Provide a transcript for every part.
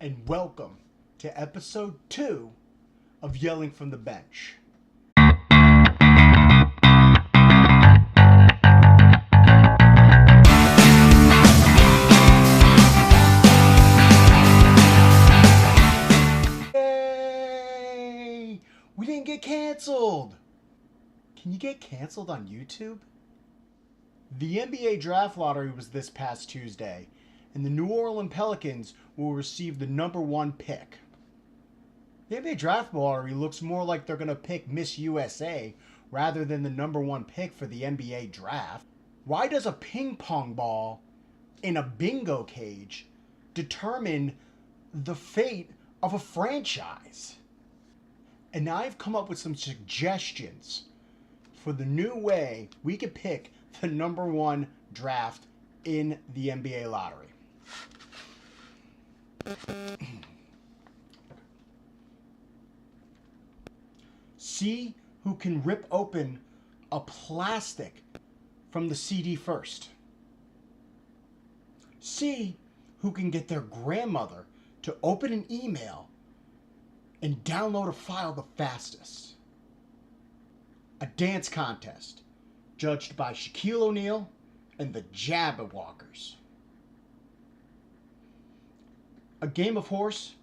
and welcome to episode 2 of Yelling from the Bench. Yay! We didn't get canceled! Can you get canceled on YouTube? The NBA Draft Lottery was this past Tuesday, and the New Orleans Pelicans will receive the number 1 pick. The NBA Draft Lottery looks more like they're going to pick Miss USA rather than the number 1 pick for the NBA Draft. Why does a ping pong ball in a bingo cage determine the fate of a franchise? And now I've come up with some suggestions for the new way we could pick the number 1 draft in the NBA lottery. See who can rip open a plastic from the CD first. See who can get their grandmother to open an email and download a file the fastest. A dance contest judged by Shaquille O'Neal and the Jabberwockers. A game of horse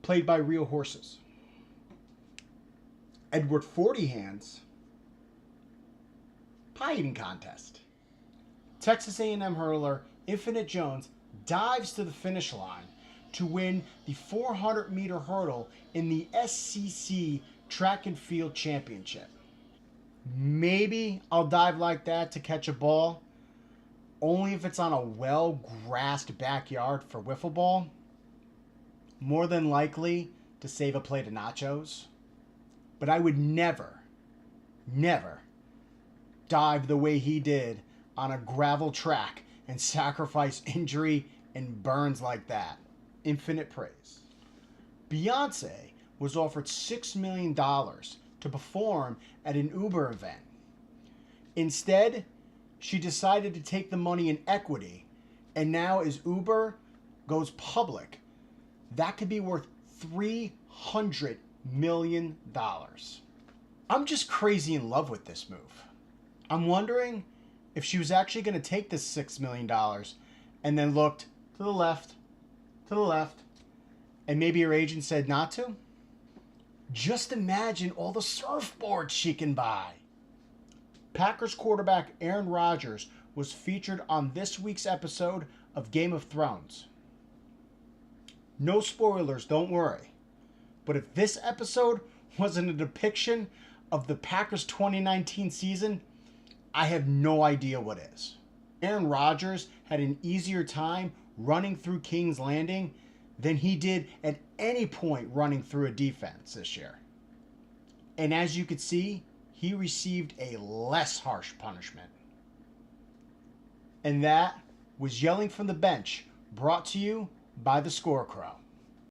played by real horses. Edward 40 Hands pie eating contest. Texas A&M hurler Infinte Jones dives to the finish line to win the 400-meter hurdle in the SEC Track and Field Championship. Maybe I'll dive like that to catch a ball, only if it's on a well-grassed backyard for wiffle ball. More than likely to save a plate of nachos. But I would never dive the way he did on a gravel track and sacrifice injury and burns like that. Infinite praise. Beyonce was offered $6 million to perform at an Uber event. Instead, she decided to take the money in equity, and now as Uber goes public, that could be worth $300 million. I'm just crazy in love with this move. I'm wondering if she was actually going to take this $6 million and then looked to the left, and maybe her agent said not to. Just imagine all the surfboards she can buy. Packers quarterback Aaron Rodgers was featured on this week's episode of Game of Thrones. No spoilers, don't worry. But if this episode wasn't a depiction of the Packers 2019 season, I have no idea what is. Aaron Rodgers had an easier time running through King's Landing than he did at any point running through a defense this year. And as you could see, he received a less harsh punishment. And that was Yelling from the Bench, brought to you by the Scorecrow.